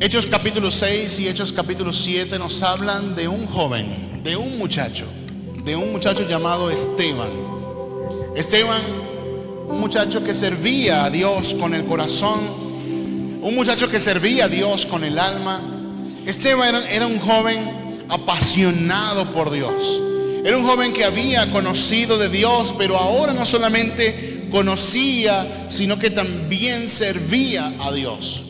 Hechos capítulo 6 y Hechos capítulo 7 nos hablan de un joven, de un muchacho llamado Esteban. Esteban, un muchacho que servía a Dios con el corazón, un muchacho que servía a Dios con el alma. Esteban era un joven apasionado por Dios. Era un joven que había conocido de Dios, pero ahora no solamente conocía, sino que también servía a Dios.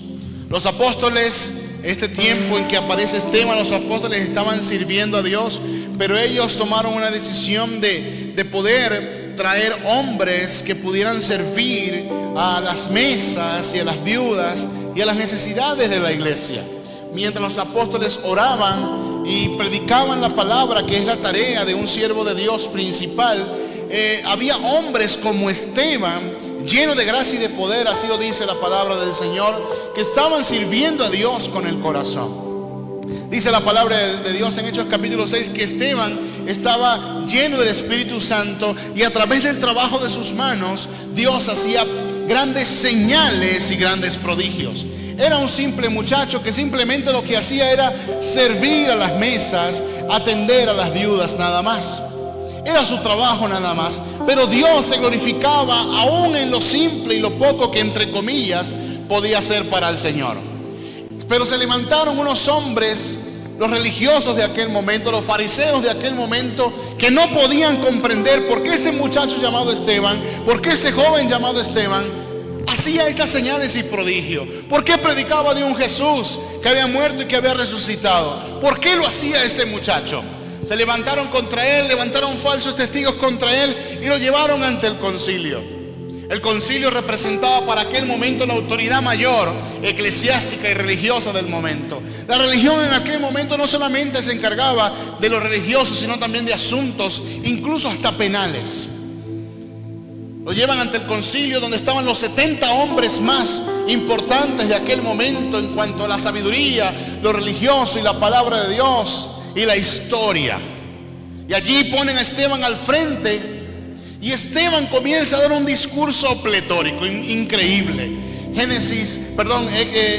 Los apóstoles, este tiempo en que aparece Esteban, los apóstoles estaban sirviendo a Dios, pero ellos tomaron una decisión de poder traer hombres que pudieran servir a las mesas y a las viudas y a las necesidades de la iglesia. Mientras los apóstoles oraban y predicaban la palabra, que es la tarea de un siervo de Dios principal, había hombres como Esteban, lleno de gracia y de poder, así lo dice la palabra del Señor, que estaban sirviendo a Dios con el corazón. Dice la palabra de Dios en Hechos capítulo 6 que Esteban estaba lleno del Espíritu Santo, y a través del trabajo de sus manos Dios hacía grandes señales y grandes prodigios. Era un simple muchacho que simplemente lo que hacía era servir a las mesas, atender a las viudas, nada más. Era su trabajo nada más, pero Dios se glorificaba aún en lo simple y lo poco que, entre comillas, podía hacer para el Señor. Pero se levantaron unos hombres, los religiosos de aquel momento, los fariseos de aquel momento, que no podían comprender por qué ese muchacho llamado Esteban, por qué ese joven llamado Esteban hacía estas señales y prodigios. ¿Por qué predicaba de un Jesús que había muerto y que había resucitado? ¿Por qué lo hacía ese muchacho? Se levantaron contra él, levantaron falsos testigos contra él y lo llevaron ante el concilio. El concilio representaba para aquel momento la autoridad mayor, eclesiástica y religiosa del momento. La religión en aquel momento no solamente se encargaba de lo religioso, sino también de asuntos, incluso hasta penales. Lo llevan ante el concilio, donde estaban los 70 hombres más importantes de aquel momento en cuanto a la sabiduría, lo religioso y la palabra de Dios y la historia. Y allí ponen a Esteban al frente, y Esteban comienza a dar un discurso pletórico, increíble.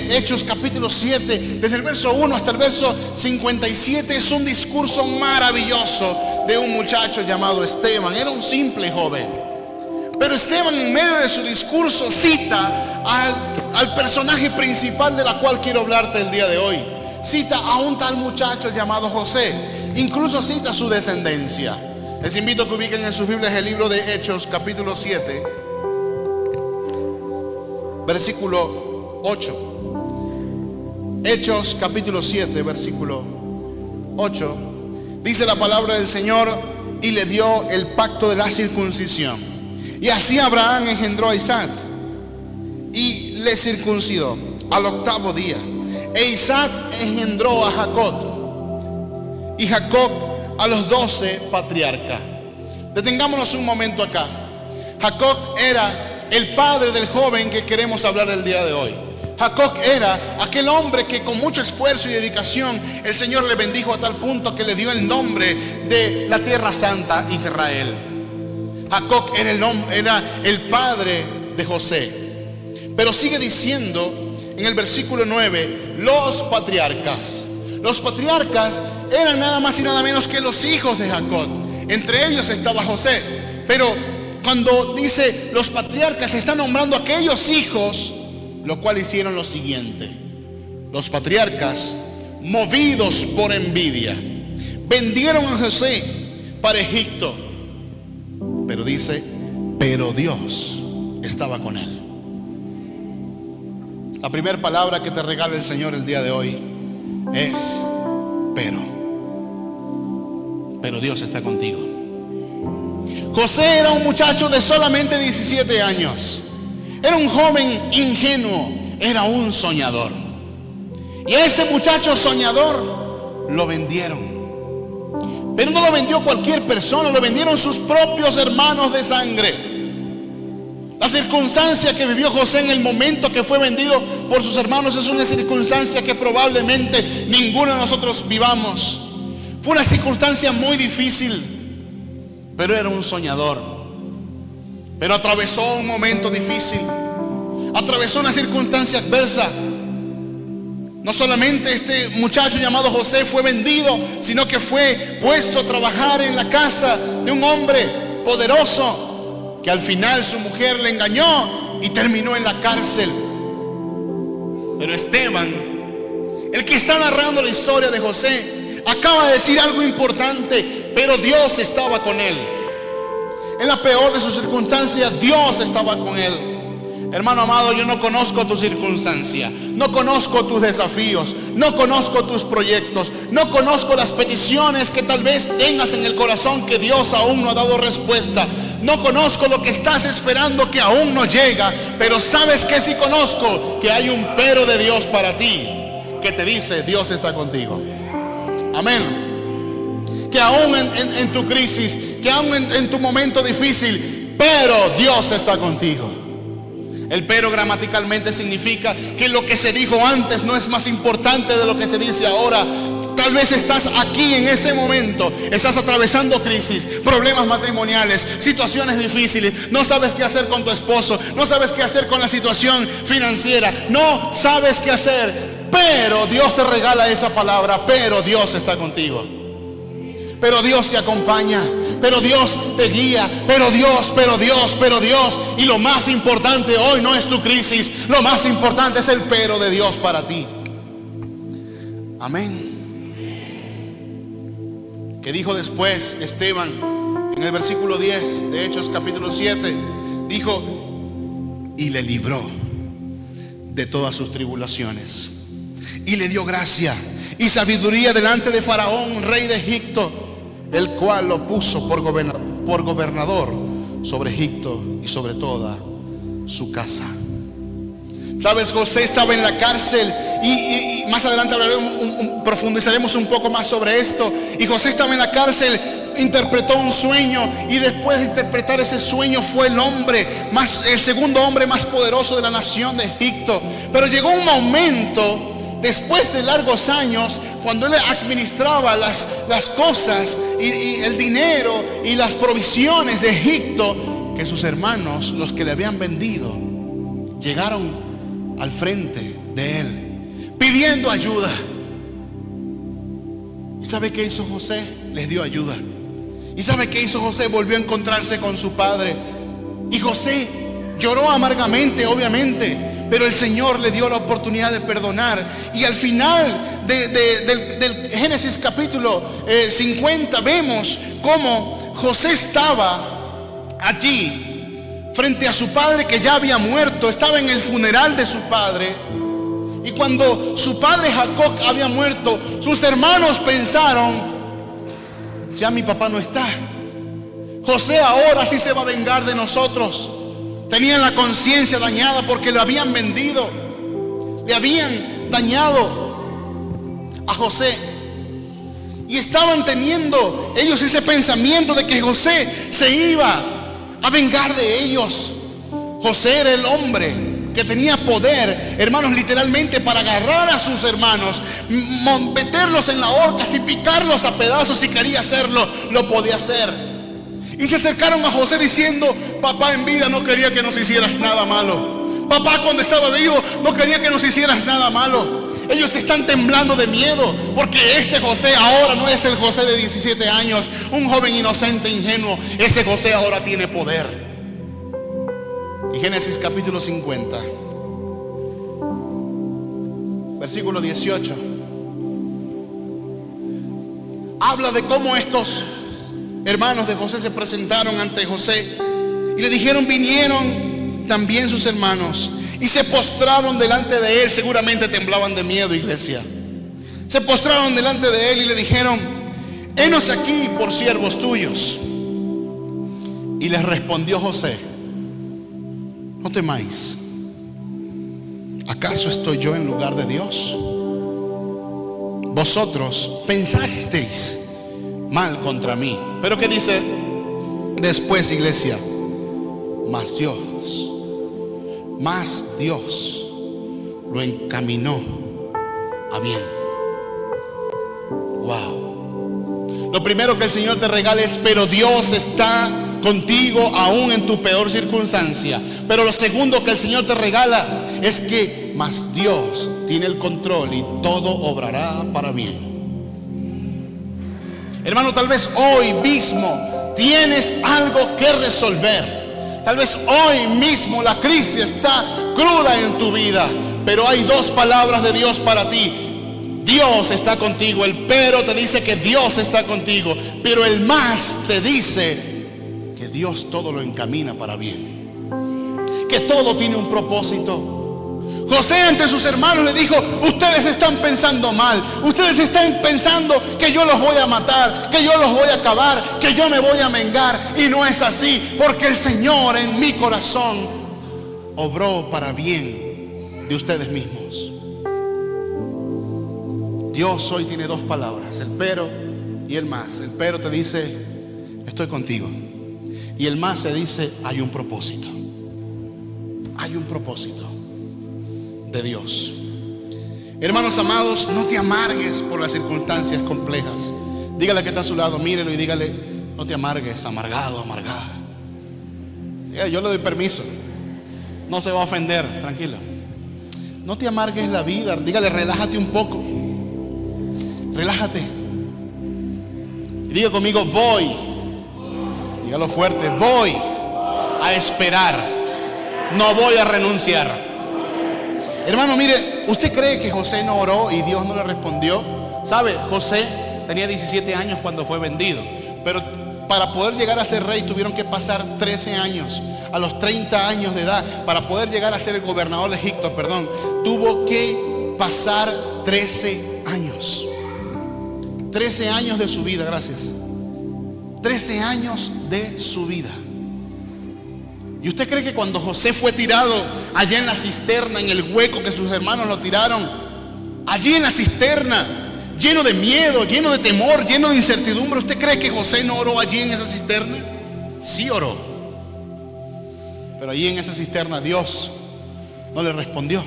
Hechos capítulo 7, desde el verso 1 hasta el verso 57, es un discurso maravilloso de un muchacho llamado Esteban. Era un simple joven, pero Esteban, en medio de su discurso, cita al personaje principal de la cual quiero hablarte el día de hoy. Cita a un tal muchacho llamado José, incluso cita su descendencia. Les invito a que ubiquen en sus Biblias el libro de Hechos capítulo 7, versículo 8. Hechos capítulo 7, versículo 8. Dice la palabra del Señor: y le dio el pacto de la circuncisión. Y así Abraham engendró a Isaac y le circuncidó al 8º día. E Isaac engendró a Jacob, y Jacob a los 12 patriarcas. Detengámonos un momento acá. Jacob era el padre del joven que queremos hablar el día de hoy. Jacob era aquel hombre que con mucho esfuerzo y dedicación el Señor le bendijo a tal punto que le dio el nombre de la tierra santa, Israel. Jacob era el padre de José. Pero sigue diciendo en el versículo 9, los patriarcas. Los patriarcas eran nada más y nada menos que los hijos de Jacob. Entre ellos estaba José. Pero cuando dice los patriarcas, se está nombrando a aquellos hijos, lo cual hicieron lo siguiente. Los patriarcas, movidos por envidia, vendieron a José para Egipto. Pero dice, pero Dios estaba con él. La primera palabra que te regala el Señor el día de hoy es pero Dios está contigo. José era un muchacho de solamente 17 años. Era un joven ingenuo, era un soñador. Y a ese muchacho soñador lo vendieron. Pero no lo vendió cualquier persona, lo vendieron sus propios hermanos de sangre. La circunstancia que vivió José en el momento que fue vendido por sus hermanos es una circunstancia que probablemente ninguno de nosotros vivamos. Fue una circunstancia muy difícil, pero era un soñador. Pero atravesó un momento difícil, atravesó una circunstancia adversa, No solamente este muchacho llamado José fue vendido, sino que fue puesto a trabajar en la casa de un hombre poderoso, que al final su mujer le engañó y terminó en la cárcel. Pero Esteban, el que está narrando la historia de José, acaba de decir algo importante: pero Dios estaba con él. En la peor de sus circunstancias, Dios estaba con él. Hermano amado, yo no conozco tu circunstancia, no conozco tus desafíos, no conozco tus proyectos, no conozco las peticiones que tal vez tengas en el corazón que Dios aún no ha dado respuesta. No conozco lo que estás esperando que aún no llega, pero sabes que sí conozco que hay un pero de Dios para ti, que te dice: Dios está contigo. Amén. Que aún en tu crisis, que aún en tu momento difícil, pero Dios está contigo. El pero gramaticalmente significa que lo que se dijo antes no es más importante de lo que se dice ahora. Tal vez estás aquí en este momento, estás atravesando crisis, problemas matrimoniales, situaciones difíciles, no sabes qué hacer con tu esposo, no sabes qué hacer con la situación financiera, no sabes qué hacer, pero Dios te regala esa palabra: pero Dios está contigo, pero Dios te acompaña, pero Dios te guía, pero Dios. Y lo más importante hoy no es tu crisis, lo más importante es el pero de Dios para ti. Amén. Que dijo después Esteban en el versículo 10 de Hechos capítulo 7, dijo: y le libró de todas sus tribulaciones, y le dio gracia y sabiduría delante de Faraón, rey de Egipto, el cual lo puso por gobernador sobre Egipto y sobre toda su casa. Sabes, José estaba en la cárcel y más adelante profundizaremos un poco más sobre esto. Y José estaba en la cárcel, interpretó un sueño, y después de interpretar ese sueño fue el segundo hombre más poderoso de la nación de Egipto. Pero llegó un momento, después de largos años, cuando él administraba las cosas y el dinero y las provisiones de Egipto, que sus hermanos, los que le habían vendido, llegaron al frente de él pidiendo ayuda. ¿Y sabe qué hizo José? Les dio ayuda. ¿Y sabe qué hizo José? Volvió a encontrarse con su padre. Y José lloró amargamente, obviamente, pero el Señor le dio la oportunidad de perdonar. Y al final del Génesis capítulo 50 vemos cómo José estaba allí frente a su padre, que ya había muerto. Estaba en el funeral de su padre. Y cuando su padre Jacob había muerto, sus hermanos pensaron: ya mi papá no está, José ahora sí se va a vengar de nosotros. Tenían la conciencia dañada porque lo habían vendido, le habían dañado a José, y estaban teniendo ellos ese pensamiento de que José se iba a vengar de ellos. José era el hombre que tenía poder, hermanos, literalmente para agarrar a sus hermanos, meterlos en la horca y picarlos a pedazos. Si quería hacerlo, lo podía hacer. Y se acercaron a José diciendo: papá en vida no quería que nos hicieras nada malo. Papá cuando estaba vivo no quería que nos hicieras nada malo. Ellos están temblando de miedo porque ese José ahora no es el José de 17 años, un joven inocente, ingenuo. Ese José ahora tiene poder. Y Génesis capítulo 50, versículo 18, habla de cómo estos hermanos de José se presentaron ante José y le dijeron: vinieron también sus hermanos y se postraron delante de él. Seguramente temblaban de miedo, iglesia. Se postraron delante de él y le dijeron: henos aquí por siervos tuyos. Y les respondió José: no temáis, ¿acaso estoy yo en lugar de Dios? Vosotros pensasteis mal contra mí. Pero ¿qué dice después, iglesia? Mas Dios lo encaminó a bien. Wow. Lo primero que el Señor te regala es: pero Dios está contigo aún en tu peor circunstancia. Pero lo segundo que el Señor te regala es que mas Dios tiene el control y todo obrará para bien. Hermano, tal vez hoy mismo tienes algo que resolver. Tal vez hoy mismo la crisis está cruda en tu vida, pero hay dos palabras de Dios para ti. Dios está contigo. El pero te dice que Dios está contigo, pero el más te dice que Dios todo lo encamina para bien, que todo tiene un propósito. José ante sus hermanos le dijo: ustedes están pensando mal, ustedes están pensando que yo los voy a matar, que yo los voy a acabar, que yo me voy a vengar, y no es así, porque el Señor en mi corazón obró para bien de ustedes mismos. Dios hoy tiene dos palabras, el pero y el más. El pero te dice: estoy contigo, y el más se dice: hay un propósito. Hay un propósito de Dios. Hermanos amados, no te amargues por las circunstancias complejas. Dígale que está a su lado, mírelo y dígale: no te amargues, amargado, amargada. Yo le doy permiso, no se va a ofender, tranquilo. No te amargues la vida. Dígale: relájate un poco, relájate. Y diga conmigo: voy. Dígalo fuerte: voy a esperar, no voy a renunciar. Hermano, mire, ¿usted cree que José no oró y Dios no le respondió? ¿Sabe? José tenía 17 años cuando fue vendido, pero para poder llegar a ser rey tuvieron que pasar 13 años. A los 30 años de edad, para poder llegar a ser el gobernador de Egipto, tuvo que pasar 13 años. 13 años de su vida, gracias. 13 años de su vida. ¿Y usted cree que cuando José fue tirado allá en la cisterna, en el hueco que sus hermanos lo tiraron, allí en la cisterna, lleno de miedo, lleno de temor, lleno de incertidumbre, ¿usted cree que José no oró allí en esa cisterna? Sí oró. Pero allí en esa cisterna Dios no le respondió.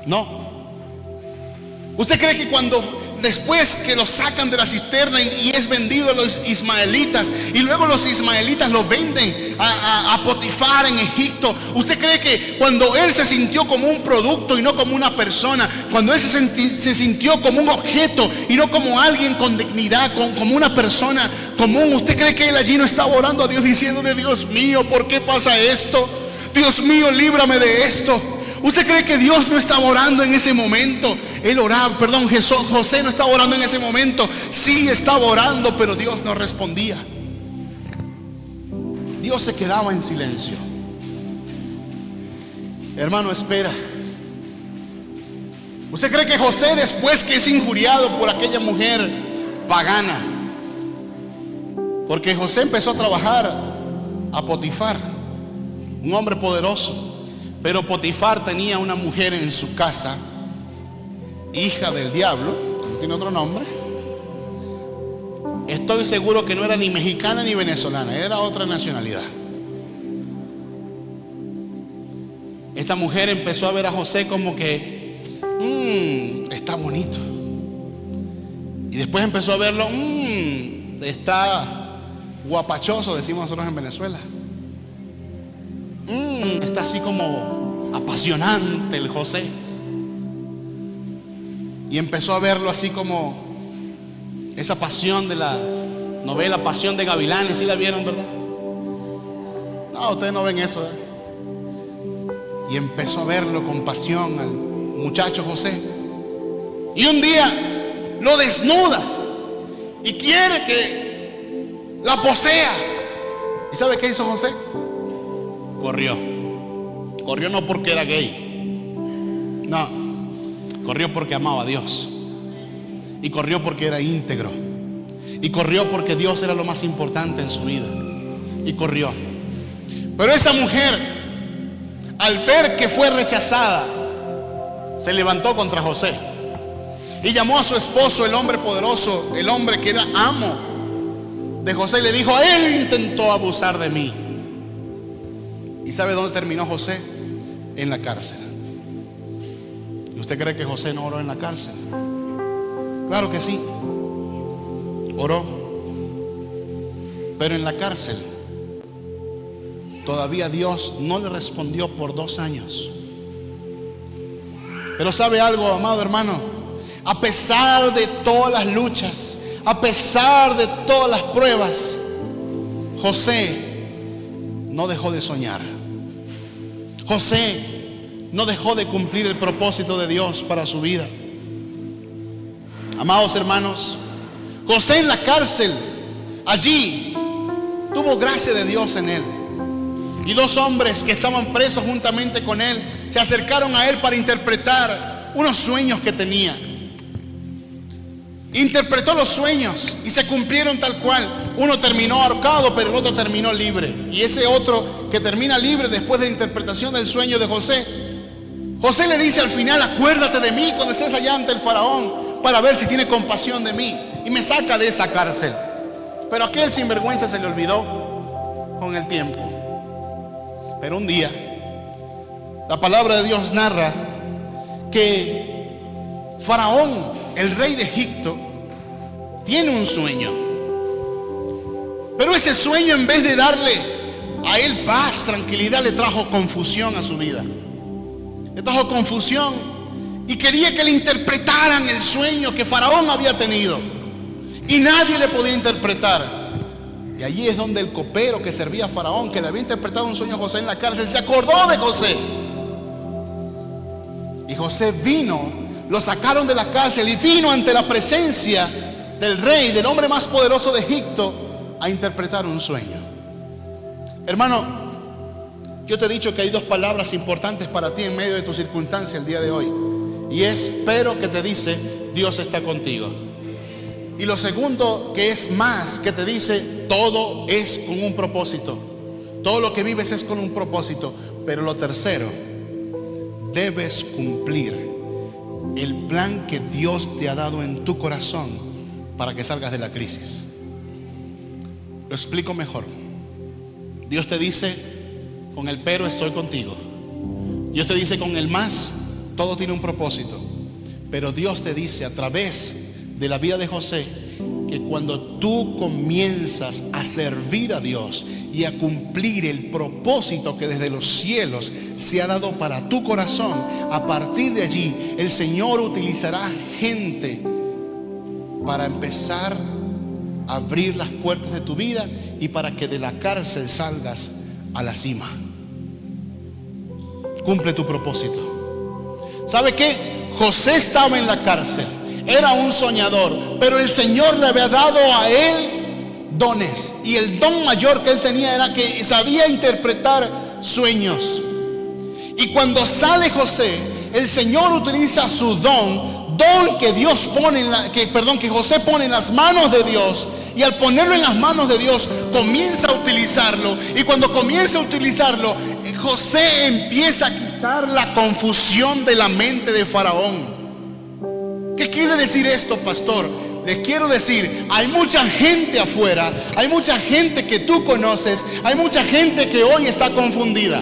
No. ¿Usted cree que después que lo sacan de la cisterna y es vendido a los ismaelitas, y luego los ismaelitas lo venden a Potifar en Egipto, usted cree que cuando él se sintió como un producto y no como una persona, cuando él se sintió como un objeto y no como alguien con dignidad, como una persona común, usted cree que él allí no estaba orando a Dios diciéndole: Dios mío, ¿por qué pasa esto? Dios mío, líbrame de esto. ¿Usted cree que Dios no estaba orando en ese momento? José no estaba orando en ese momento. Sí estaba orando, pero Dios no respondía. Dios se quedaba en silencio. Hermano, espera. ¿Usted cree que José, después que es injuriado por aquella mujer pagana, porque José empezó a trabajar a Potifar, un hombre poderoso, pero Potifar tenía una mujer en su casa, hija del diablo, no tiene otro nombre. Estoy seguro que no era ni mexicana ni venezolana, era otra nacionalidad. Esta mujer empezó a ver a José como que está bonito. Y después empezó a verlo, está guapachoso, decimos nosotros en Venezuela. Está así como apasionante el José. Y empezó a verlo así como esa pasión de la novela Pasión de Gavilanes. ¿Sí la vieron, verdad? No, ustedes no ven eso, Y empezó a verlo con pasión al muchacho José. Y un día lo desnuda y quiere que la posea. ¿Y sabe qué hizo José? Corrió. Corrió no porque era gay. No. Corrió porque amaba a Dios. Y corrió porque era íntegro. Y corrió porque Dios era lo más importante en su vida. Y corrió. Pero esa mujer, al ver que fue rechazada, se levantó contra José. Y llamó a su esposo, el hombre poderoso, el hombre que era amo de José, y le dijo: él intentó abusar de mí. ¿Y sabe dónde terminó José? En la cárcel. ¿Y usted cree que José no oró en la cárcel? Claro que sí. Oró. Pero en la cárcel todavía Dios no le respondió por 2 años. Pero ¿sabe algo, amado hermano? A pesar de todas las luchas, a pesar de todas las pruebas, José no dejó de soñar. José no dejó de cumplir el propósito de Dios para su vida. Amados hermanos, José en la cárcel, allí tuvo gracia de Dios en él. Y 2 hombres que estaban presos juntamente con él se acercaron a él para interpretar unos sueños que tenía. Interpretó los sueños y se cumplieron tal cual. Uno terminó ahorcado, pero el otro terminó libre. Y ese otro que termina libre después de la interpretación del sueño de José, José le dice al final: acuérdate de mí cuando estés allá ante el faraón, para ver si tiene compasión de mí y me saca de esta cárcel. Pero aquel sinvergüenza se le olvidó con el tiempo. Pero un día, la palabra de Dios narra que Faraón, el rey de Egipto, tiene un sueño. Pero ese sueño, en vez de darle a él paz, tranquilidad, le trajo confusión a su vida. Le trajo confusión y quería que le interpretaran el sueño que Faraón había tenido. Y nadie le podía interpretar. Y allí es donde el copero que servía a Faraón, que le había interpretado un sueño a José en la cárcel, se acordó de José. Y José vino, lo sacaron de la cárcel y vino ante la presencia del rey, del hombre más poderoso de Egipto, a interpretar un sueño. Hermano, yo te he dicho que hay 2 palabras importantes para ti en medio de tu circunstancia el día de hoy. Y es pero, que te dice: Dios está contigo. Y lo segundo, que es más, que te dice: todo es con un propósito. Todo lo que vives es con un propósito. Pero lo tercero, debes cumplir el plan que Dios te ha dado en tu corazón para que salgas de la crisis. Lo explico mejor. Dios te dice: con el pero estoy contigo. Dios te dice: con el más, todo tiene un propósito. Pero Dios te dice a través de la vida de José que cuando tú comienzas a servir a Dios y a cumplir el propósito que desde los cielos se ha dado para tu corazón, a partir de allí el Señor utilizará gente para empezar a abrir las puertas de tu vida y para que de la cárcel salgas a la cima. Cumple tu propósito. ¿Sabe qué? José estaba en la cárcel. Era un soñador, pero el Señor le había dado a él dones. Y el don mayor que él tenía era que sabía interpretar sueños. Y cuando sale José, el Señor utiliza su don que Dios pone que José pone en las manos de Dios. Y al ponerlo en las manos de Dios, comienza a utilizarlo. Y cuando comienza a utilizarlo, José empieza a quitar la confusión de la mente de Faraón. ¿Qué quiere decir esto, pastor? Les quiero decir, hay mucha gente afuera, hay mucha gente que tú conoces, hay mucha gente que hoy está confundida.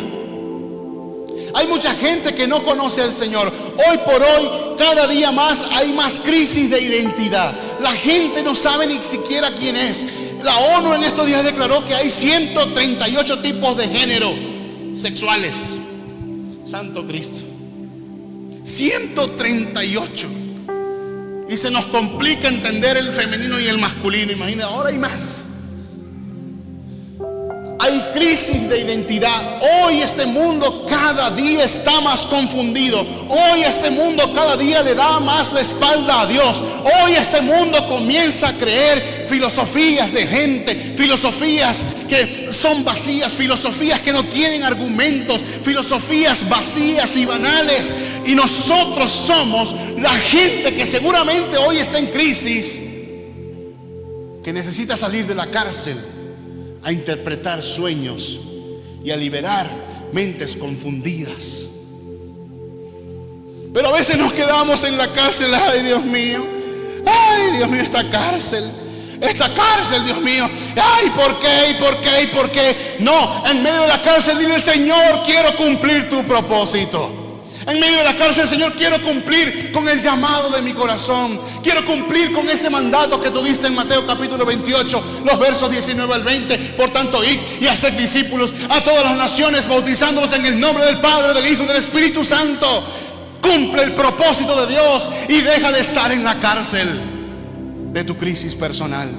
Hay mucha gente que no conoce al Señor. Hoy por hoy, cada día más hay más crisis de identidad. La gente no sabe ni siquiera quién es. La ONU en estos días declaró que hay 138 tipos de género sexuales. Santo Cristo. 138. Y se nos complica entender el femenino y el masculino. Imagina, ahora hay más. Hay crisis de identidad. Hoy este mundo cada día está más confundido. Hoy este mundo cada día le da más la espalda a Dios. Hoy este mundo comienza a creer filosofías de gente, filosofías que son vacías, filosofías que no tienen argumentos, filosofías vacías y banales. Y nosotros somos la gente que seguramente hoy está en crisis, que necesita salir de la cárcel a interpretar sueños y a liberar mentes confundidas. Pero a veces nos quedamos en la cárcel. Ay, Dios mío, esta cárcel, Dios mío. Ay, ¿por qué? ¿Y por qué? ¿Y por qué? No, en medio de la cárcel dile: Señor, quiero cumplir tu propósito. En medio de la cárcel, Señor, quiero cumplir con el llamado de mi corazón. Quiero cumplir con ese mandato que tú diste en Mateo capítulo 28, los versos 19 al 20. Por tanto, id y haced discípulos a todas las naciones, bautizándolos en el nombre del Padre, del Hijo y del Espíritu Santo. Cumple el propósito de Dios y deja de estar en la cárcel de tu crisis personal.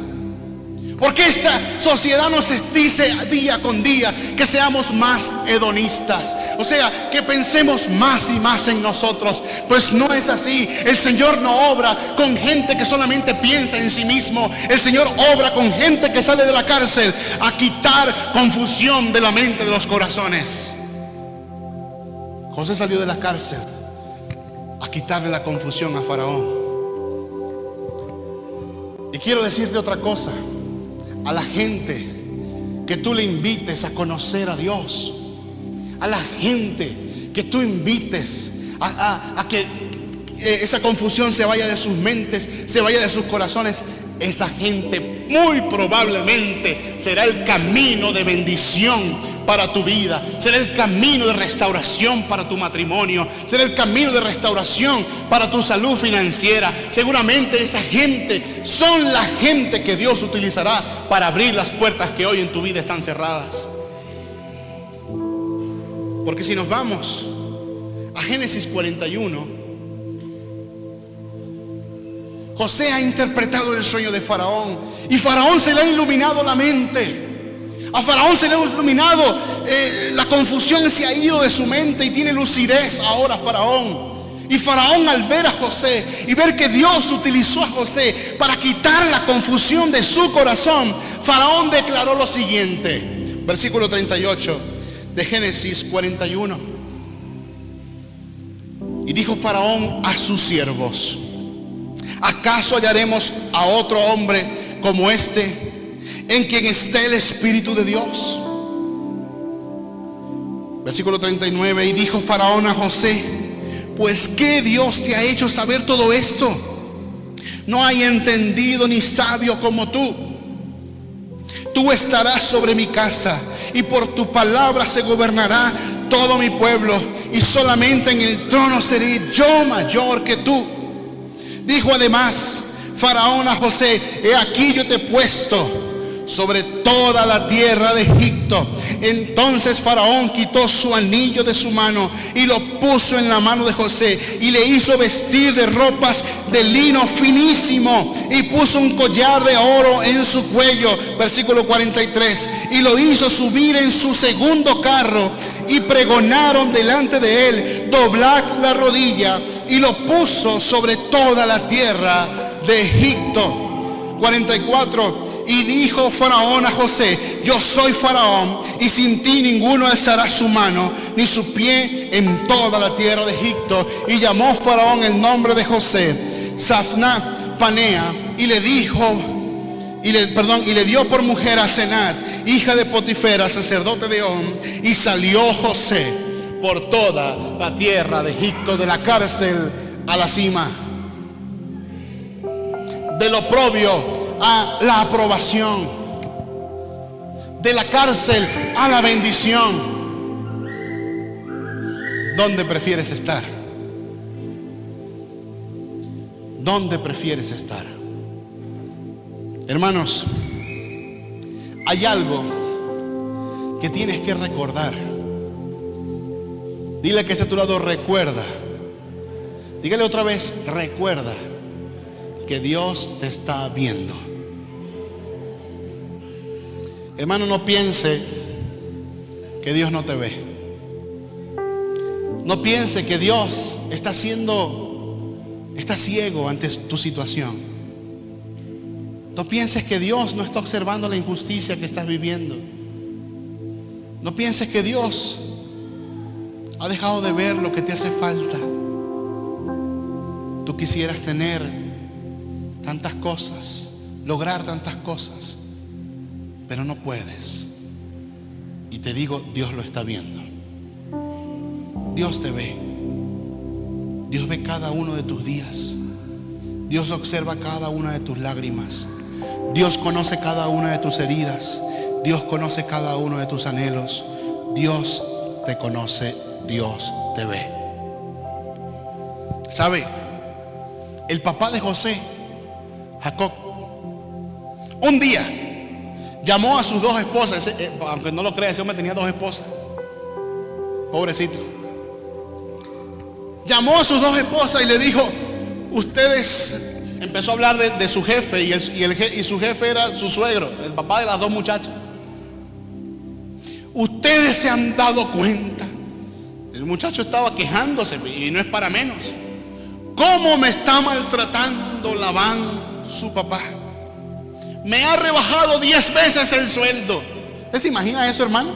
Porque esta sociedad nos dice día con día que seamos más hedonistas, o sea, que pensemos más y más en nosotros. Pues no es así. El Señor no obra con gente que solamente piensa en sí mismo. El Señor obra con gente que sale de la cárcel a quitar confusión de la mente, de los corazones. José salió de la cárcel a quitarle la confusión a Faraón. Y quiero decirte otra cosa. A la gente que tú le invites a conocer a Dios, a la gente que tú invites a que esa confusión se vaya de sus mentes, se vaya de sus corazones, esa gente muy probablemente será el camino de bendición para tu vida, será el camino de restauración para tu matrimonio, será el camino de restauración para tu salud financiera. Seguramente esa gente son la gente que Dios utilizará para abrir las puertas que hoy en tu vida están cerradas. Porque si nos vamos a Génesis 41, José ha interpretado el sueño de Faraón y Faraón se le ha iluminado la mente. A Faraón se le ha iluminado, la confusión se ha ido de su mente y tiene lucidez ahora Faraón. Y Faraón, al ver a José y ver que Dios utilizó a José para quitar la confusión de su corazón, Faraón declaró lo siguiente, versículo 38 de Génesis 41. Y dijo Faraón a sus siervos: ¿acaso hallaremos a otro hombre como este, en quien esté el Espíritu de Dios? Versículo 39. Y dijo Faraón a José: pues ¿qué Dios te ha hecho saber todo esto? No hay entendido ni sabio como tú. Tú estarás sobre mi casa, y por tu palabra se gobernará todo mi pueblo, y solamente en el trono seré yo mayor que tú. Dijo además Faraón a José: he aquí yo te he puesto sobre toda la tierra de Egipto. Entonces Faraón quitó su anillo de su mano y lo puso en la mano de José, y le hizo vestir de ropas de lino finísimo, y puso un collar de oro en su cuello. Versículo 43. Y lo hizo subir en su segundo carro, y pregonaron delante de él: doblad la rodilla. Y lo puso sobre toda la tierra de Egipto. 44. Y dijo Faraón a José: yo soy Faraón, y sin ti ninguno alzará su mano ni su pie en toda la tierra de Egipto. Y llamó Faraón el nombre de José Zaphnath Panea, y le dio por mujer a Senat, hija de Potifera, sacerdote de On. Y salió José por toda la tierra de Egipto, de la cárcel a la cima, del oprobio a la aprobación, de la cárcel a la bendición. ¿Dónde prefieres estar? ¿Dónde prefieres estar? Hermanos, hay algo que tienes que recordar. Dile que está a tu lado: recuerda. Dígale otra vez: recuerda que Dios te está viendo. Hermano, no piense que Dios no te ve. No piense que Dios está ciego ante tu situación. No pienses que Dios no está observando la injusticia que estás viviendo. No pienses que Dios ha dejado de ver lo que te hace falta. Tú quisieras tener tantas cosas, lograr tantas cosas, pero no puedes. Y te digo, Dios lo está viendo. Dios te ve. Dios ve cada uno de tus días. Dios observa cada una de tus lágrimas. Dios conoce cada una de tus heridas. Dios conoce cada uno de tus anhelos. Dios te conoce. Dios te ve. ¿Sabe? El papá de José, Jacob, un día llamó a sus dos esposas. Aunque no lo crea, ese hombre tenía dos esposas. Pobrecito. Llamó a sus dos esposas y le dijo: ustedes... Empezó a hablar de su jefe, y su jefe era su suegro, el papá de las dos muchachas. Ustedes se han dado cuenta. El muchacho estaba quejándose, y no es para menos. ¿Cómo me está maltratando Labán, su papá? Me ha rebajado 10 veces el sueldo. ¿Usted se imagina eso, hermano?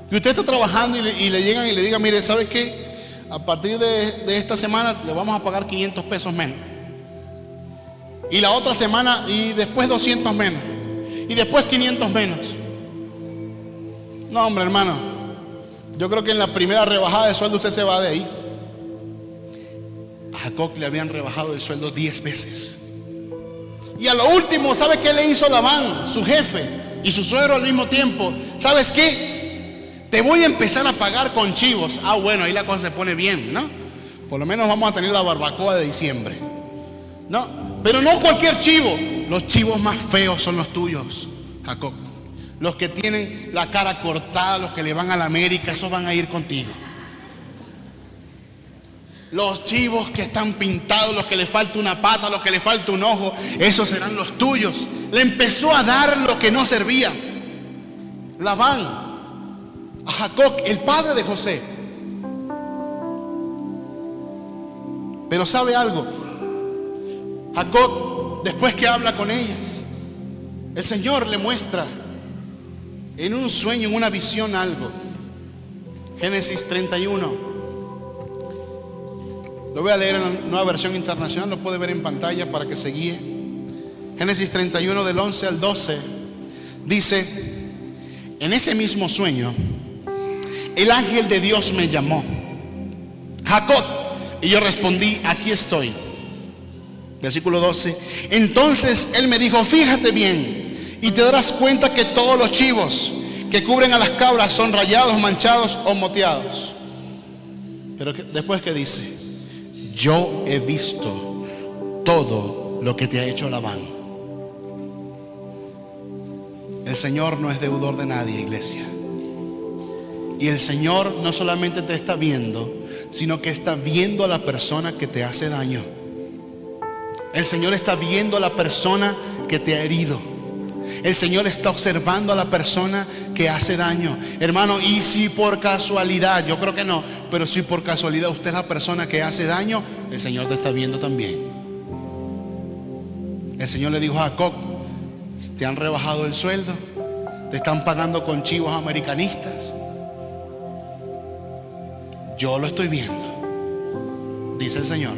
Que usted está trabajando y le llegan y le digan: mire, ¿sabe qué? A partir de esta semana le vamos a pagar 500 pesos menos. Y la otra semana, y después 200 menos. Y después 500 menos. No, hombre, hermano. Yo creo que en la primera rebajada de sueldo usted se va de ahí. A Jacob le habían rebajado el sueldo 10 veces. Y a lo último, ¿sabe qué le hizo Labán, su jefe y su suegro al mismo tiempo? ¿Sabes qué? Te voy a empezar a pagar con chivos. Ah, bueno, ahí la cosa se pone bien, ¿no? Por lo menos vamos a tener la barbacoa de diciembre. No, pero no cualquier chivo. Los chivos más feos son los tuyos, Jacob. Los que tienen la cara cortada, los que le van a la América, esos van a ir contigo. Los chivos que están pintados, los que le falta una pata, los que le falta un ojo, esos serán los tuyos. Le empezó a dar lo que no servía Labán a Jacob, el padre de José. Pero ¿sabe algo? Jacob, después que habla con ellas, el Señor le muestra en un sueño, en una visión, algo. Génesis 31. Lo voy a leer en la Nueva Versión Internacional, lo puede ver en pantalla para que se guíe. Génesis 31 del 11 al 12 dice: en ese mismo sueño, el ángel de Dios me llamó: Jacob. Y yo respondí: aquí estoy. Versículo 12. Entonces él me dijo: fíjate bien y te darás cuenta que todos los chivos que cubren a las cabras son rayados, manchados o moteados. Pero después, ¿qué dice? Yo he visto todo lo que te ha hecho Labán. El Señor no es deudor de nadie, iglesia. Y el Señor no solamente te está viendo, sino que está viendo a la persona que te hace daño. El Señor está viendo a la persona que te ha herido. El Señor está observando a la persona que hace daño. Hermano, y si por casualidad, yo creo que no, pero si por casualidad usted es la persona que hace daño, el Señor te está viendo también. El Señor le dijo a Jacob: te han rebajado el sueldo, te están pagando con chivos americanistas. Yo lo estoy viendo, dice el Señor.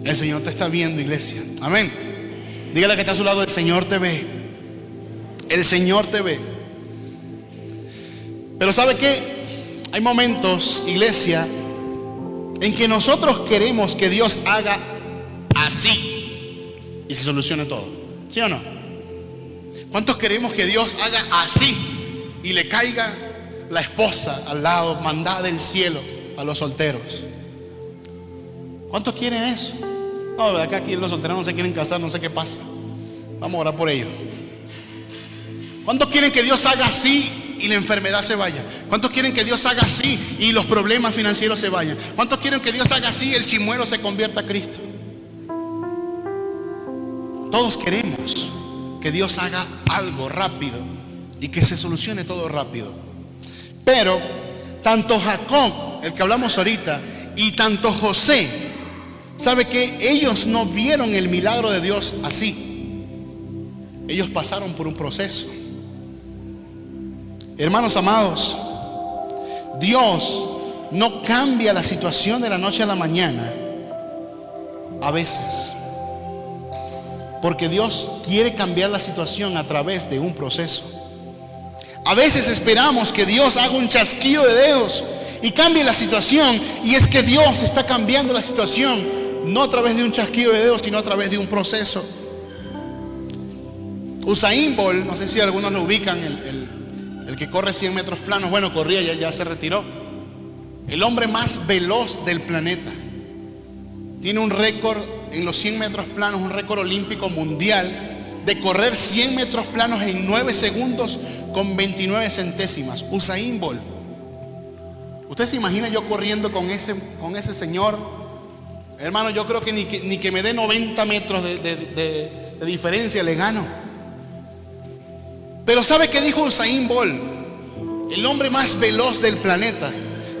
El Señor te está viendo, iglesia. Amén. Dígale que está a su lado: el Señor te ve. El Señor te ve. Pero ¿sabe qué? Hay momentos, iglesia, en que nosotros queremos que Dios haga así y se solucione todo. ¿Sí o no? ¿Cuántos queremos que Dios haga así y le caiga la esposa al lado, mandada del cielo a los solteros? ¿Cuántos quieren eso? No, verdad que aquí los solteros no se quieren casar, no sé qué pasa. Vamos a orar por ellos. ¿Cuántos quieren que Dios haga así y la enfermedad se vaya? ¿Cuántos quieren que Dios haga así y los problemas financieros se vayan? ¿Cuántos quieren que Dios haga así y el chimuelo se convierta a Cristo? Todos queremos que Dios haga algo rápido y que se solucione todo rápido. Pero tanto Jacob, el que hablamos ahorita, y tanto José, ¿sabe qué? Ellos no vieron el milagro de Dios así. Ellos pasaron por un proceso. Hermanos amados, Dios no cambia la situación de la noche a la mañana a veces, porque Dios quiere cambiar la situación a través de un proceso. A veces esperamos que Dios haga un chasquido de dedos y cambie la situación, y es que Dios está cambiando la situación no a través de un chasquido de dedos, sino a través de un proceso. Usain Bolt, no sé si algunos lo ubican, el que corre 100 metros planos. Bueno, corría, ya se retiró. El hombre más veloz del planeta. tiene un récord en los 100 metros planos, un récord olímpico mundial de correr 100 metros planos en 9 segundos con 29 centésimas. Usain Bolt. ¿Usted se imagina yo corriendo con ese señor? Hermano, yo creo que ni que me dé 90 metros de diferencia le gano. Pero ¿sabe qué dijo Usain Bolt? El hombre más veloz del planeta.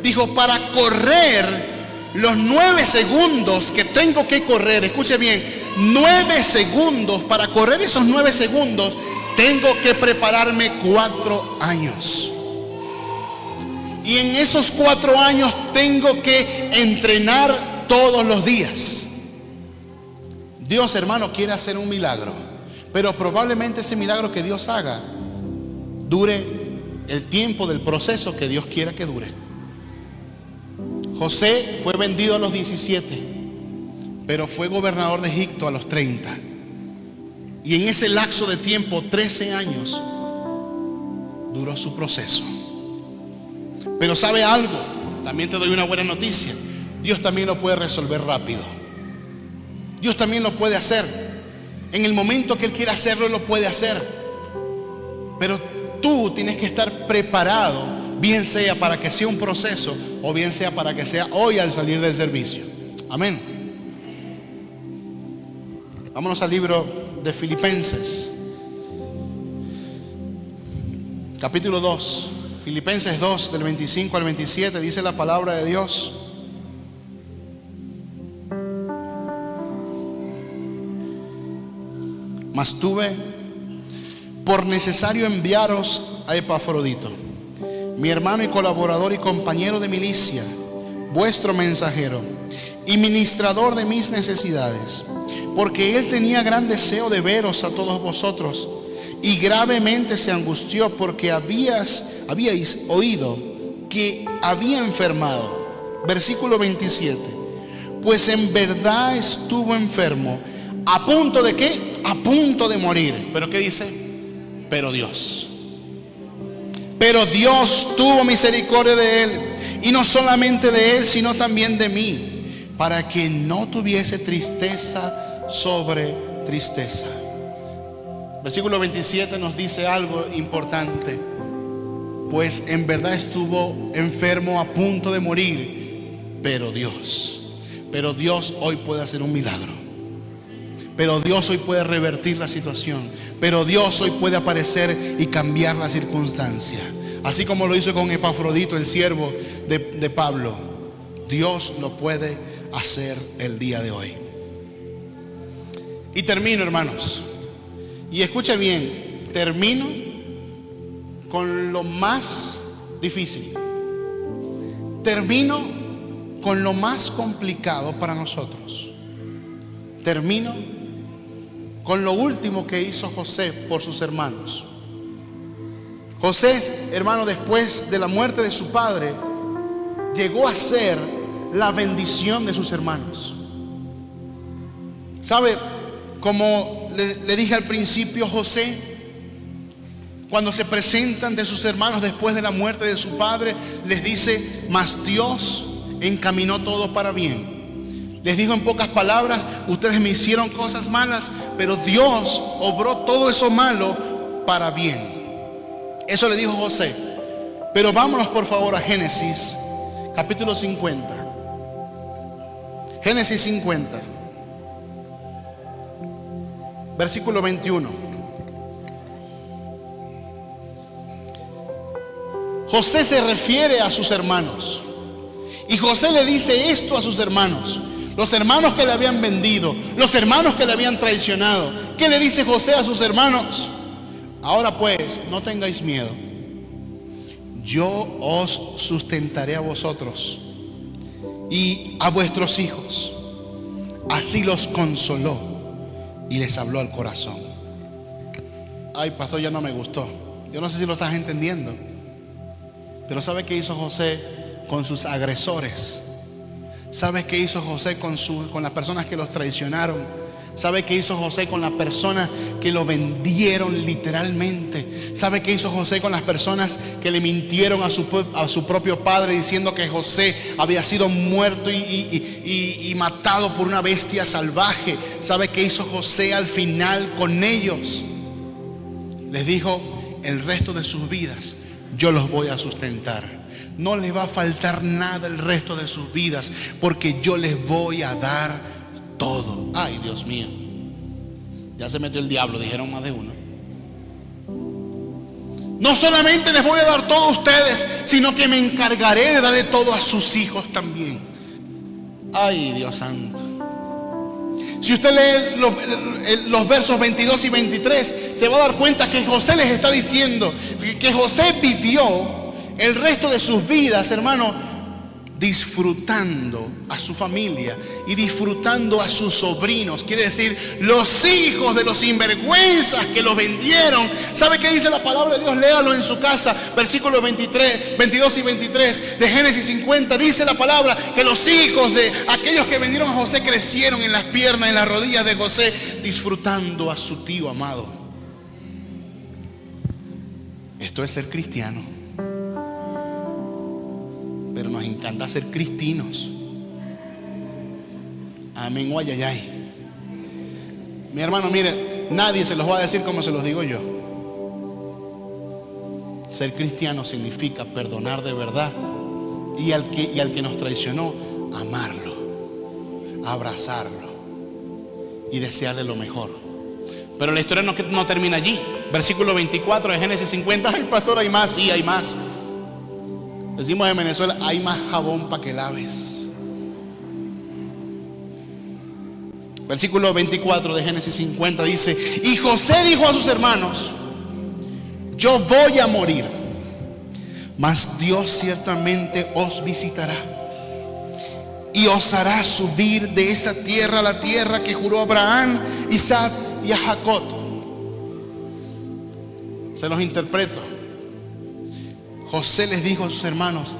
Dijo, para correr los 9 segundos que tengo que correr, escuche bien, 9 segundos, para correr esos 9 segundos, tengo que prepararme 4 años. Y en esos 4 años tengo que entrenar todos los días. Dios, hermano, quiere hacer un milagro, pero probablemente ese milagro que Dios haga dure el tiempo del proceso que Dios quiera que dure. José fue vendido a los 17, pero fue gobernador de Egipto a los 30. Y en ese lapso de tiempo, 13 años, duró su proceso. Pero ¿sabe algo? También te doy una buena noticia. Dios también lo puede resolver rápido. Dios también lo puede hacer. En el momento que Él quiera hacerlo, Él lo puede hacer. Pero tú tienes que estar preparado, bien sea para que sea un proceso o bien sea para que sea hoy al salir del servicio. Amén. Vámonos al libro de Filipenses, capítulo 2. Filipenses 2, del 25 al 27, dice la palabra de Dios: mas tuve por necesario enviaros a Epafrodito, mi hermano y colaborador y compañero de milicia, vuestro mensajero y ministrador de mis necesidades, porque él tenía gran deseo de veros a todos vosotros, y gravemente se angustió porque habíais oído que había enfermado. Versículo 27. Pues en verdad estuvo enfermo, a punto de ¿qué? A punto de morir. ¿Pero qué dice? Pero Dios tuvo misericordia de él, y no solamente de él, sino también de mí, para que no tuviese tristeza sobre tristeza. Versículo 27 nos dice algo importante. Pues en verdad estuvo enfermo, a punto de morir, pero Dios hoy puede hacer un milagro. Pero Dios hoy puede revertir la situación. Pero Dios hoy puede aparecer y cambiar la circunstancia. Así como lo hizo con Epafrodito, el siervo de Pablo. Dios lo puede hacer el día de hoy. Y termino, hermanos. Y escuche bien, termino con lo más difícil. Termino con lo más complicado para nosotros. Termino con lo último que hizo José por sus hermanos. José, hermano, después de la muerte de su padre, llegó a ser la bendición de sus hermanos. ¿Sabe? Como le dije al principio, José, cuando se presentan de sus hermanos después de la muerte de su padre, les dice: mas Dios encaminó todo para bien. Les dijo en pocas palabras: ustedes me hicieron cosas malas, pero Dios obró todo eso malo para bien. Eso le dijo José. Pero vámonos por favor a Génesis capítulo 50. Génesis 50, versículo 21. José se refiere a sus hermanos, y José le dice esto a sus hermanos, los hermanos que le habían vendido, los hermanos que le habían traicionado. ¿Qué le dice José a sus hermanos? Ahora pues, no tengáis miedo, yo os sustentaré a vosotros y a vuestros hijos. Así los consoló y les habló al corazón. Ay, pastor, ya no me gustó. Yo no sé si lo estás entendiendo. Pero ¿sabe qué hizo José con sus agresores? ¿Sabe qué hizo José con las personas que los traicionaron? ¿Sabe qué hizo José con las personas que lo vendieron literalmente? ¿Sabe qué hizo José con las personas que le mintieron a su propio padre diciendo que José había sido muerto y matado por una bestia salvaje? ¿Sabe qué hizo José al final con ellos? Les dijo: el resto de sus vidas yo los voy a sustentar. No les va a faltar nada el resto de sus vidas, porque yo les voy a dar todo. Ay, Dios mío, ya se metió el diablo, dijeron más de uno. No solamente les voy a dar todo a ustedes, sino que me encargaré de darle todo a sus hijos también. Ay, Dios santo. Si usted lee los versos 22 y 23, se va a dar cuenta que José les está diciendo que José vivió el resto de sus vidas, hermano, disfrutando a su familia y disfrutando a sus sobrinos. Quiere decir, los hijos de los sinvergüenzas que los vendieron. ¿Sabe qué dice la palabra de Dios? Léalo en su casa, versículos 22 y 23 de Génesis 50. Dice la palabra que los hijos de aquellos que vendieron a José crecieron en las piernas, en las rodillas de José, disfrutando a su tío amado. Esto es ser cristiano. Pero nos encanta ser cristinos. Amén o ayayay. Mi hermano, mire, nadie se los va a decir como se los digo yo. Ser cristiano significa perdonar de verdad, y al que nos traicionó, amarlo, abrazarlo y desearle lo mejor. Pero la historia no termina allí. Versículo 24 de Génesis 50. Ay, pastor, hay más. Sí, hay más. Decimos en Venezuela: hay más jabón para que laves. Versículo 24 de Génesis 50 dice: y José dijo a sus hermanos: yo voy a morir, mas Dios ciertamente os visitará y os hará subir de esa tierra a la tierra que juró a Abraham, Isaac y a Jacob. Se los interpreto. José les dijo a sus hermanos: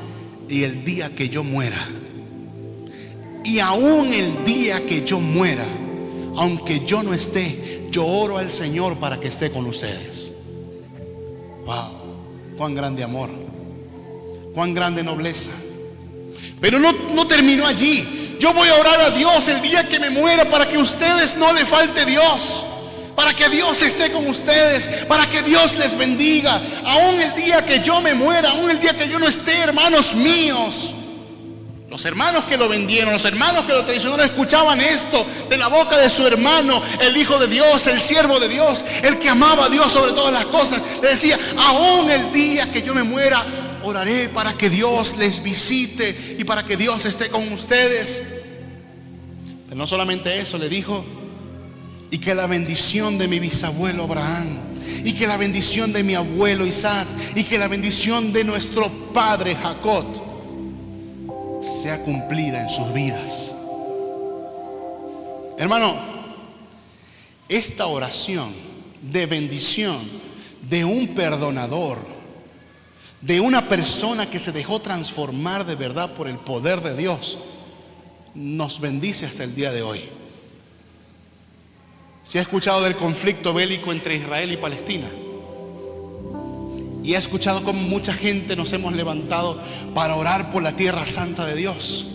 y el día que yo muera, y aún el día que yo muera, aunque yo no esté, yo oro al Señor para que esté con ustedes. Wow, cuán grande amor, cuán grande nobleza. Pero no terminó allí. Yo voy a orar a Dios el día que me muera para que a ustedes no le falte Dios, para que Dios esté con ustedes, para que Dios les bendiga. Aún el día que yo me muera, aún el día que yo no esté, hermanos míos. Los hermanos que lo vendieron, los hermanos que lo traicionaron, escuchaban esto de la boca de su hermano, el Hijo de Dios, el siervo de Dios, el que amaba a Dios sobre todas las cosas. Le decía: aún el día que yo me muera, oraré para que Dios les visite y para que Dios esté con ustedes. Pero no solamente eso, le dijo: y que la bendición de mi bisabuelo Abraham, y que la bendición de mi abuelo Isaac, y que la bendición de nuestro padre Jacob sea cumplida en sus vidas. Hermano, esta oración de bendición de un perdonador, de una persona que se dejó transformar de verdad por el poder de Dios, nos bendice hasta el día de hoy. ¿Se ha escuchado del conflicto bélico entre Israel y Palestina? Y he escuchado cómo mucha gente nos hemos levantado para orar por la tierra santa de Dios.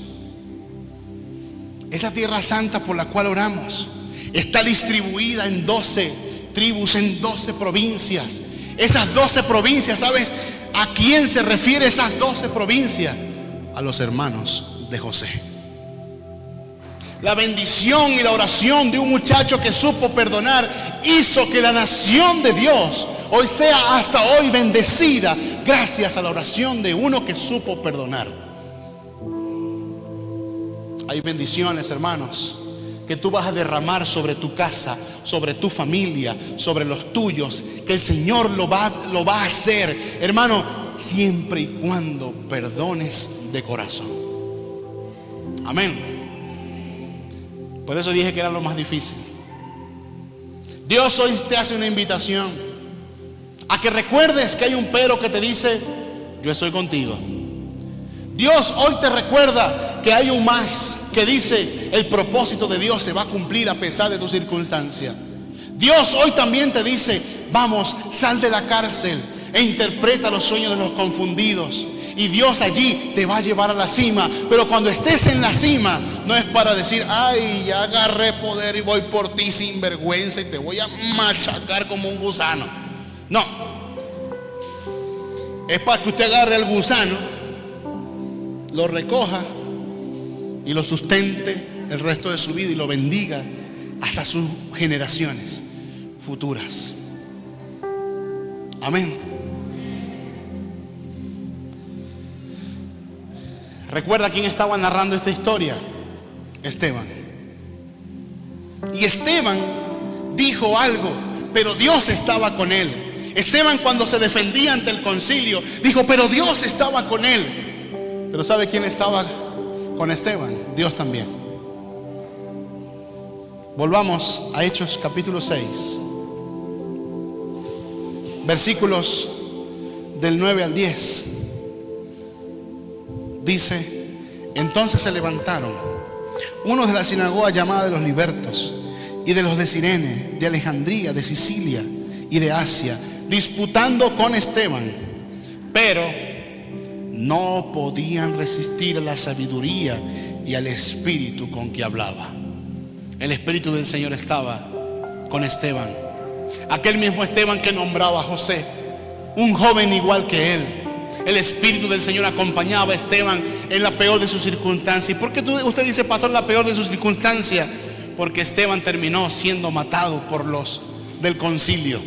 Esa tierra santa por la cual oramos está distribuida en 12 tribus, en 12 provincias. Esas 12 provincias, ¿sabes a quién se refiere esas 12 provincias? A los hermanos de José. La bendición y la oración de un muchacho que supo perdonar hizo que la nación de Dios hoy sea hasta hoy bendecida gracias a la oración de uno que supo perdonar. Hay bendiciones, hermanos, que tú vas a derramar sobre tu casa, sobre tu familia, sobre los tuyos, que el Señor lo va a hacer, hermano, siempre y cuando perdones de corazón. Amén. Por eso dije que era lo más difícil. Dios hoy te hace una invitación a que recuerdes que hay un pero que te dice: yo estoy contigo. Dios hoy te recuerda que hay un más, que dice el propósito de Dios se va a cumplir a pesar de tu circunstancia. Dios hoy también te dice: vamos, sal de la cárcel e interpreta los sueños de los confundidos. Y Dios allí te va a llevar a la cima. Pero cuando estés en la cima, no es para decir: ay, ya agarré poder y voy por ti sin vergüenza y te voy a machacar como un gusano. No, es para que usted agarre al gusano, lo recoja y lo sustente el resto de su vida y lo bendiga hasta sus generaciones futuras. Amén. ¿Recuerda quién estaba narrando esta historia? Esteban. Y Esteban dijo algo, pero Dios estaba con él. Esteban, cuando se defendía ante el concilio, dijo: pero Dios estaba con él. Pero ¿sabe quién estaba con Esteban? Dios también. Volvamos a Hechos capítulo 6, versículos del 9 al 10. Dice: entonces se levantaron unos de la sinagoga llamada de los libertos y de los de Cirene, de Alejandría, de Sicilia y de Asia, disputando con Esteban, pero no podían resistir a la sabiduría y al espíritu con que hablaba. El espíritu del Señor estaba con Esteban, aquel mismo Esteban que nombraba a José, un joven igual que él. El espíritu del Señor acompañaba a Esteban en la peor de sus circunstancias. ¿Y por qué usted dice, pastor, la peor de sus circunstancias? Porque Esteban terminó siendo matado por los del concilio.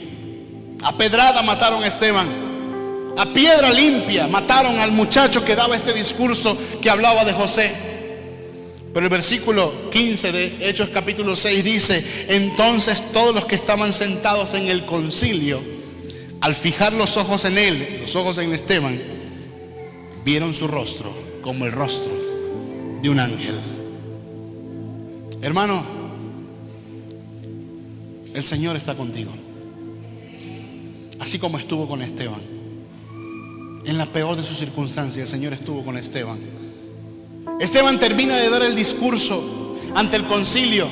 A pedrada mataron a Esteban. A piedra limpia mataron al muchacho que daba este discurso que hablaba de José. Pero el versículo 15 de Hechos capítulo 6 dice: entonces todos los que estaban sentados en el concilio, al fijar los ojos en él, los ojos en Esteban, vieron su rostro como el rostro de un ángel. Hermano, el Señor está contigo, así como estuvo con Esteban. En la peor de sus circunstancias, el Señor estuvo con Esteban. Esteban termina de dar el discurso ante el concilio.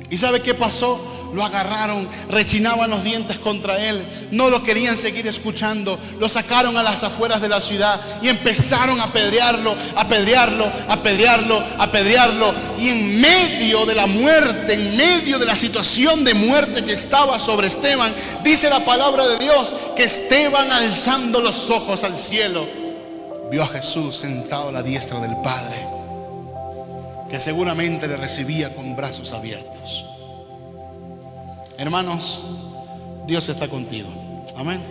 ¿Y sabe qué pasó? Lo agarraron, rechinaban los dientes contra él, no lo querían seguir escuchando, lo sacaron a las afueras de la ciudad y empezaron a apedrearlo, apedrearlo, apedrearlo, apedrearlo. Y en medio de la muerte, en medio de la situación de muerte que estaba sobre Esteban, dice la palabra de Dios que Esteban, alzando los ojos al cielo, vio a Jesús sentado a la diestra del Padre, que seguramente le recibía con brazos abiertos. Hermanos, Dios está contigo. Amén.